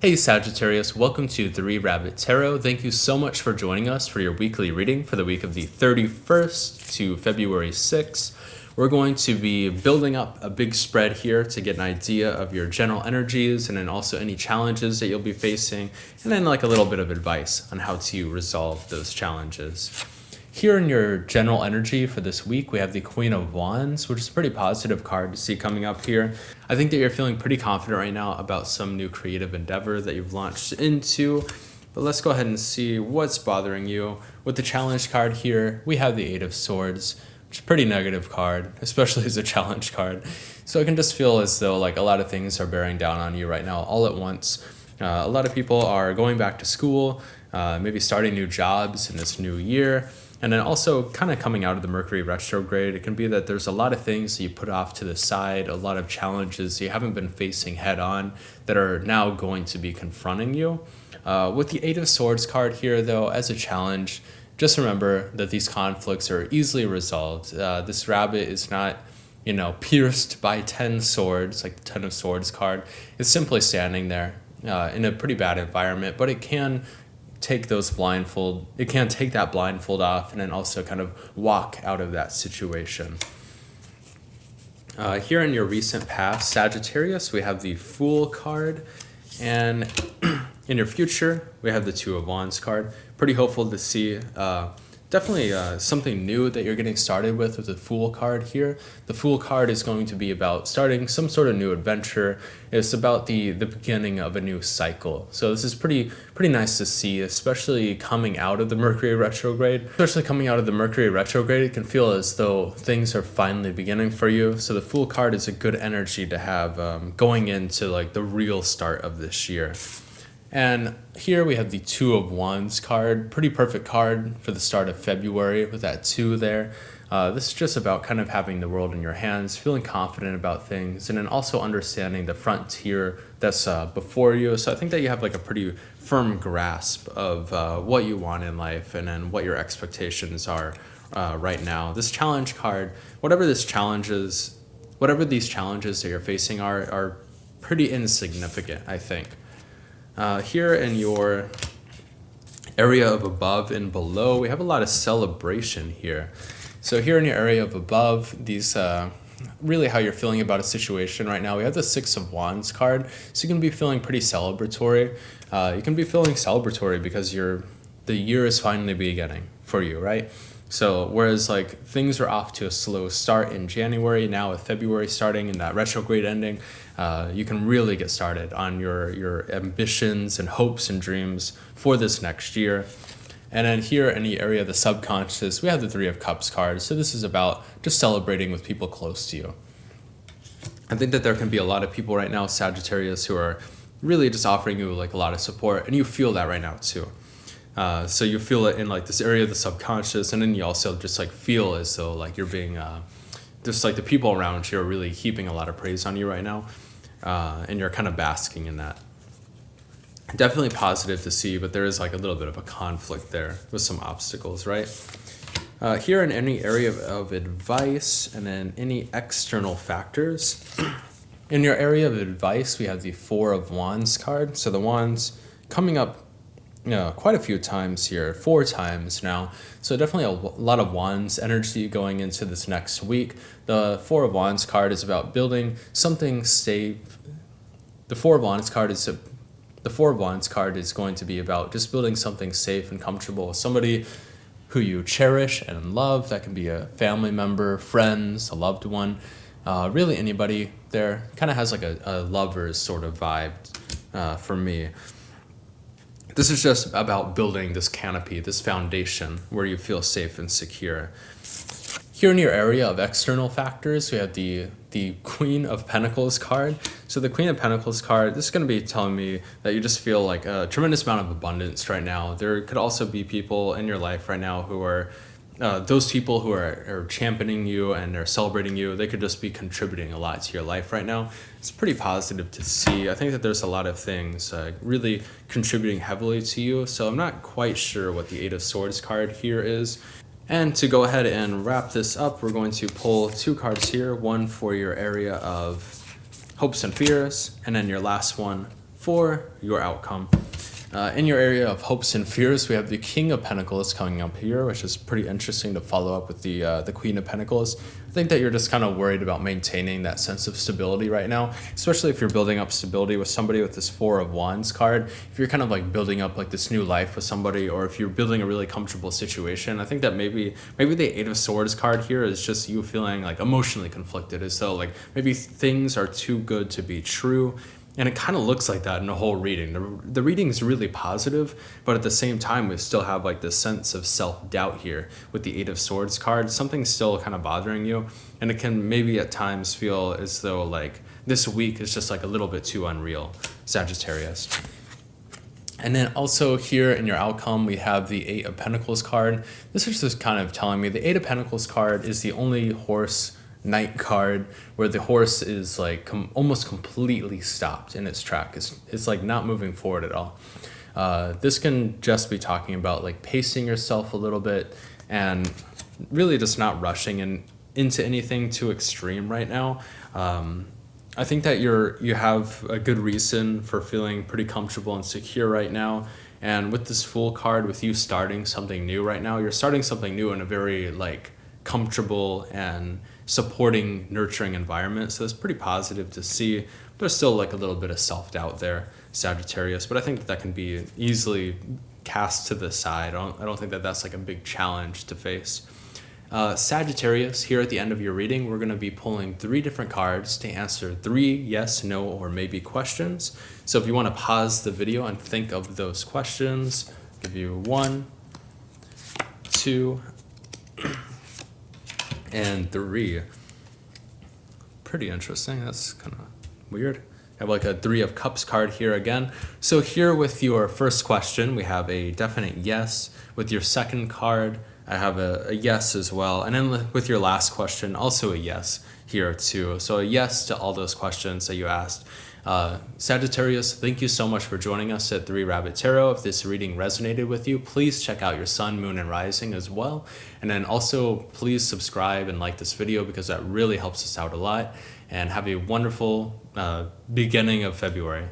Hey Sagittarius, welcome to 3 Rabbit Tarot. Thank you so much for joining us for your weekly reading for the week of the 31st to February 6th. We're going to be building up a big spread here to get an idea of your general energies and then also any challenges that you'll be facing, and then like a little bit of advice on how to resolve those challenges. Here in your general energy for this week, we have the Queen of Wands, which is a pretty positive card to see coming up here. I think that you're feeling pretty confident right now about some new creative endeavor that you've launched into. But let's go ahead and see what's bothering you. With the challenge card here, we have the Eight of Swords, which is a pretty negative card, especially as a challenge card. So it can just feel as though like a lot of things are bearing down on you right now all at once. A lot of people are going back to school, maybe starting new jobs in this new year. And then also kind of coming out of the Mercury retrograde, it can be that there's a lot of things that you put off to the side, a lot of challenges you haven't been facing head on that are now going to be confronting you. With the Eight of Swords card here, though, as a challenge, just remember that these conflicts are easily resolved. This rabbit is not, pierced by 10 swords, like the 10 of Swords card. It's simply standing there in a pretty bad environment, but it can take that blindfold off and then also kind of walk out of that situation. Here in your recent past, Sagittarius, we have the Fool card, and in your future, we have the Two of Wands card. Pretty hopeful to see definitely something new that you're getting started with the Fool card here. The Fool card is going to be about starting some sort of new adventure. It's about the beginning of a new cycle. So this is pretty nice to see, especially coming out of the Mercury retrograde. Especially coming out of the Mercury retrograde, it can feel as though things are finally beginning for you. So the Fool card is a good energy to have going into like the real start of this year. And here we have the Two of Wands card, pretty perfect card for the start of February with that 2 there. This is just about kind of having the world in your hands, feeling confident about things, and then also understanding the frontier that's before you. So I think that you have like a pretty firm grasp of what you want in life and then what your expectations are right now. This challenge card, whatever these challenges that you're facing are pretty insignificant, I think. Here in your area of above and below, we have a lot of celebration here. So here in your area of above, these really how you're feeling about a situation right now. We have the Six of Wands card, so you can be feeling pretty celebratory. You can be feeling celebratory because the year is finally beginning for you, right? So whereas like things are off to a slow start in January, now with February starting and that retrograde ending, you can really get started on your ambitions and hopes and dreams for this next year. And then here in the area of the subconscious, we have the Three of Cups card. So this is about just celebrating with people close to you. I think that there can be a lot of people right now, Sagittarius, who are really just offering you like a lot of support, and you feel that right now too. So you feel it in like this area of the subconscious, and then you also just like feel as though like you're being just like the people around you are really heaping a lot of praise on you right now, and you're kind of basking in that. Definitely positive to see, but there is like a little bit of a conflict there with some obstacles, right? Here in any area of advice and then any external factors. In your area of advice, we have the Four of Wands card. So the Wands coming up quite a few times here, 4 times now. So definitely a lot of Wands energy going into this next week. The Four of Wands card is about building something safe. The Four of Wands card is going to be about just building something safe and comfortable with somebody who you cherish and love. That can be a family member, friends, a loved one, really anybody there. Kind of has like a lover's sort of vibe for me. This is just about building this canopy, this foundation where you feel safe and secure. Here in your area of external factors, we have the Queen of Pentacles card. So the Queen of Pentacles card, this is going to be telling me that you just feel like a tremendous amount of abundance right now. There could also be people in your life right now who are those people who are championing you and they're celebrating you. They could just be contributing a lot to your life right now. It's pretty positive to see. I think that there's a lot of things really contributing heavily to you. So I'm not quite sure what the Eight of Swords card here is. And to go ahead and wrap this up, we're going to pull 2 cards here. One for your area of hopes and fears, and then your last one for your outcome. In your area of hopes and fears, we have the King of Pentacles coming up here, which is pretty interesting to follow up with the Queen of Pentacles. I think that you're just kind of worried about maintaining that sense of stability right now, especially if you're building up stability with somebody with this Four of Wands card. If you're kind of like building up like this new life with somebody, or if you're building a really comfortable situation, I think that maybe the Eight of Swords card here is just you feeling like emotionally conflicted, as though like maybe things are too good to be true. And it kind of looks like that in the whole reading. The reading is really positive, but at the same time, we still have like this sense of self-doubt here with the Eight of Swords card. Something's still kind of bothering you, and it can maybe at times feel as though like this week is just like a little bit too unreal, Sagittarius. And then also here in your outcome, we have the Eight of Pentacles card. This is just kind of telling me the Eight of Pentacles card is the only horse Knight card where the horse is like almost completely stopped in its track. It's like not moving forward at all. This can just be talking about like pacing yourself a little bit and really just not rushing into anything too extreme right now. I think that you have a good reason for feeling pretty comfortable and secure right now. And with this Fool card, with you starting something new right now, you're starting something new in a very like comfortable and supporting, nurturing environment. So it's pretty positive to see. There's still like a little bit of self-doubt there, Sagittarius, but I think that can be easily cast to the side. I don't think that that's like a big challenge to face. Sagittarius, here at the end of your reading, we're going to be pulling 3 different cards to answer 3 yes, no, or maybe questions. So if you want to pause the video and think of those questions, I'll give you 1, 2, and 3. Pretty interesting. That's kind of weird. I have like a 3 of Cups card here again. So here with your first question, we have a definite yes. With your second card, I have a yes as well. And then with your last question, also a yes here too. So a yes to all those questions that you asked. Sagittarius, thank you so much for joining us at 3 Rabbit Tarot. If this reading resonated with you, please check out your sun, moon, and rising as well. And then also please subscribe and like this video because that really helps us out a lot. And have a wonderful beginning of February.